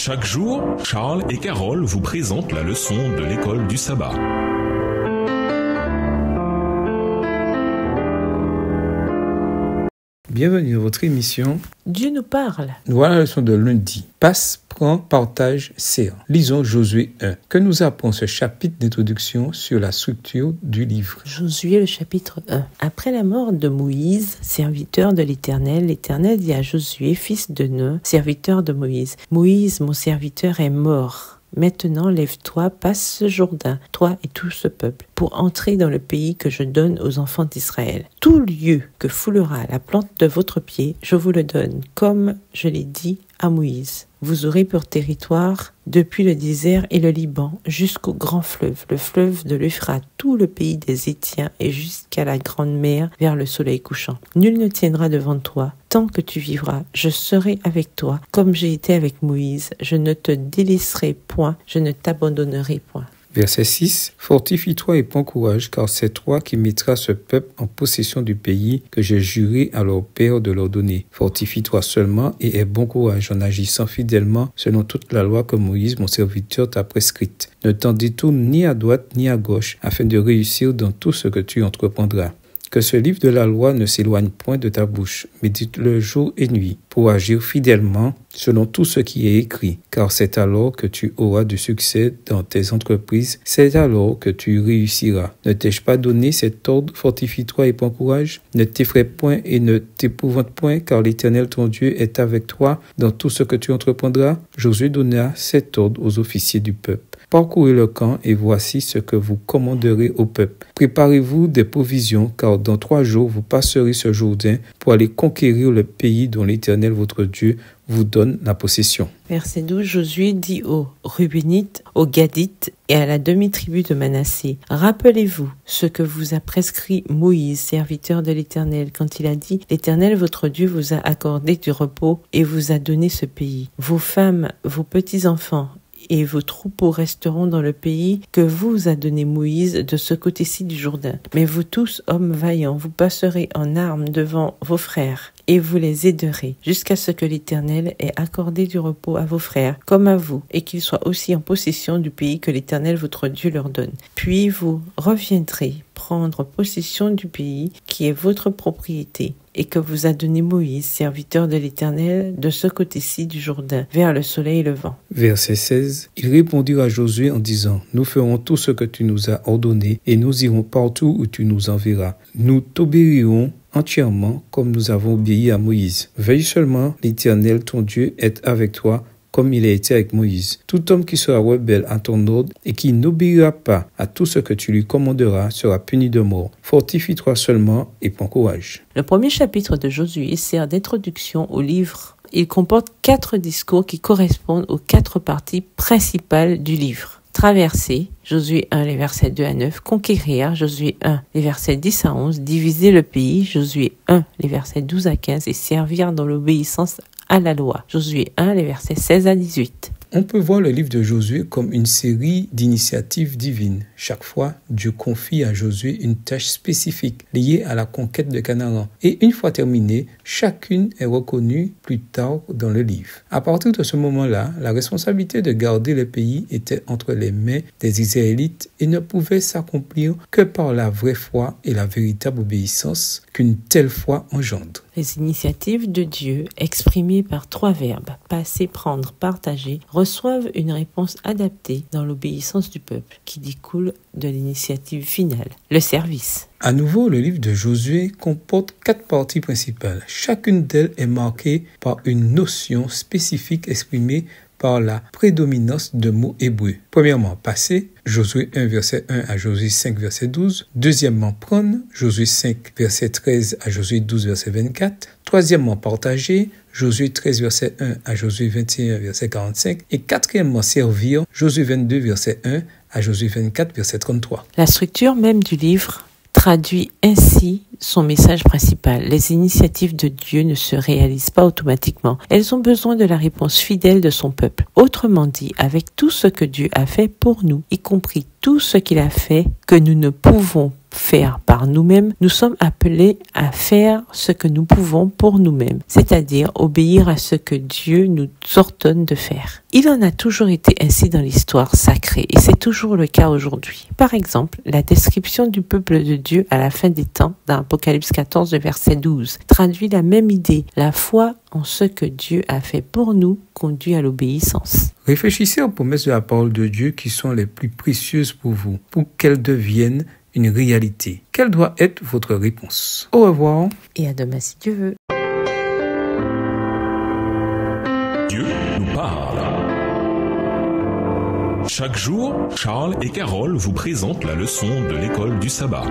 Chaque jour, Charles et Carole vous présentent la leçon de l'école du sabbat. Bienvenue à votre émission Dieu nous parle. Voilà la leçon de lundi. Passe, prends, partage, sert. Lisons Josué 1. Que nous apprend ce chapitre d'introduction sur la structure du livre? Josué, le chapitre 1. Après la mort de Moïse, serviteur de l'Éternel, l'Éternel dit à Josué, fils de Nun, serviteur de Moïse, Moïse, mon serviteur, est mort. Maintenant, lève-toi, passe ce Jourdain, toi et tout ce peuple, pour entrer dans le pays que je donne aux enfants d'Israël. Tout lieu que foulera la plante de votre pied, je vous le donne, comme je l'ai dit à Moïse. Vous aurez pour territoire depuis le désert et le Liban jusqu'au grand fleuve, le fleuve de l'Euphrate, tout le pays des Hétiens et jusqu'à la grande mer vers le soleil couchant. Nul ne tiendra devant toi tant que tu vivras. Je serai avec toi comme j'ai été avec Moïse. Je ne te délaisserai point, je ne t'abandonnerai point. Verset 6. Fortifie-toi et prends courage, car c'est toi qui mettras ce peuple en possession du pays que j'ai juré à leur père de leur donner. Fortifie-toi seulement et aie bon courage en agissant fidèlement selon toute la loi que Moïse, mon serviteur, t'a prescrite. Ne t'en détourne ni à droite ni à gauche, afin de réussir dans tout ce que tu entreprendras. Que ce livre de la loi ne s'éloigne point de ta bouche, médite-le jour et nuit, pour agir fidèlement selon tout ce qui est écrit, car c'est alors que tu auras du succès dans tes entreprises, c'est alors que tu réussiras. Ne t'ai-je pas donné cet ordre, fortifie-toi et prends courage? Ne t'effraie point et ne t'épouvante point, car l'Éternel ton Dieu est avec toi dans tout ce que tu entreprendras. Josué donna cet ordre aux officiers du peuple. Parcourez le camp et voici ce que vous commanderez au peuple. Préparez-vous des provisions, car dans 3 jours vous passerez ce Jourdain pour aller conquérir le pays dont l'Éternel votre Dieu vous donne la possession. Verset 12, Josué dit aux Rubénites, aux Gadites et à la demi-tribu de Manassé, rappelez-vous ce que vous a prescrit Moïse, serviteur de l'Éternel, quand il a dit, l'Éternel votre Dieu vous a accordé du repos et vous a donné ce pays. Vos femmes, vos petits-enfants et vos troupeaux resteront dans le pays que vous a donné Moïse de ce côté-ci du Jourdain. Mais vous tous, hommes vaillants, vous passerez en armes devant vos frères et vous les aiderez, jusqu'à ce que l'Éternel ait accordé du repos à vos frères, comme à vous, et qu'ils soient aussi en possession du pays que l'Éternel votre Dieu leur donne. Puis vous reviendrez prendre possession du pays qui est votre propriété, et que vous a donné Moïse, serviteur de l'Éternel, de ce côté-ci du Jourdain, vers le soleil levant. Verset 16. Ils répondirent à Josué en disant, nous ferons tout ce que tu nous as ordonné, et nous irons partout où tu nous enverras. Nous t'obéirons entièrement comme nous avons obéi à Moïse. Veille seulement, l'Éternel ton Dieu est avec toi, comme il a été avec Moïse. Tout homme qui sera rebelle à ton ordre et qui n'obéira pas à tout ce que tu lui commanderas sera puni de mort. Fortifie-toi seulement et prends courage. Le premier chapitre de Josué sert d'introduction au livre. Il comporte 4 discours qui correspondent aux 4 parties principales du livre. Traverser, Josué 1, les versets 2 à 9. Conquérir, Josué 1, les versets 10 à 11. Diviser le pays, Josué 1, les versets 12 à 15. Et servir dans l'obéissance à la loi, Josué 1, les versets 16 à 18. On peut voir le livre de Josué comme une série d'initiatives divines. Chaque fois, Dieu confie à Josué une tâche spécifique liée à la conquête de Canaan. Et une fois terminée, chacune est reconnue plus tard dans le livre. À partir de ce moment-là, la responsabilité de garder le pays était entre les mains des Israélites et ne pouvait s'accomplir que par la vraie foi et la véritable obéissance qu'une telle foi engendre. Les initiatives de Dieu, exprimées par 3 verbes, passer, prendre, partager, reçoivent une réponse adaptée dans l'obéissance du peuple, qui découle de l'initiative finale, le service. À nouveau, le livre de Josué comporte 4 parties principales. Chacune d'elles est marquée par une notion spécifique exprimée par la prédominance de mots hébreux. Premièrement, passer, Josué 1, verset 1 à Josué 5, verset 12. Deuxièmement, prendre, Josué 5, verset 13 à Josué 12, verset 24. Troisièmement, partager, Josué 13, verset 1 à Josué 21, verset 45. Et quatrièmement, servir, Josué 22, verset 1 à Josué 24, verset 33. La structure même du livre traduit ainsi son message principal. Les initiatives de Dieu ne se réalisent pas automatiquement. Elles ont besoin de la réponse fidèle de son peuple. Autrement dit, avec tout ce que Dieu a fait pour nous, y compris tout ce qu'il a fait que nous ne pouvons faire par nous-mêmes, nous sommes appelés à faire ce que nous pouvons pour nous-mêmes, c'est-à-dire obéir à ce que Dieu nous ordonne de faire. Il en a toujours été ainsi dans l'histoire sacrée et c'est toujours le cas aujourd'hui. Par exemple, la description du peuple de Dieu à la fin des temps dans Apocalypse 14, verset 12, traduit la même idée. La foi en ce que Dieu a fait pour nous conduit à l'obéissance. Réfléchissez aux promesses de la parole de Dieu qui sont les plus précieuses pour vous, pour qu'elles deviennent une réalité. Quelle doit être votre réponse? Au revoir. Et à demain si Dieu veut. Dieu nous parle. Chaque jour, Charles et Carole vous présentent la leçon de l'école du sabbat.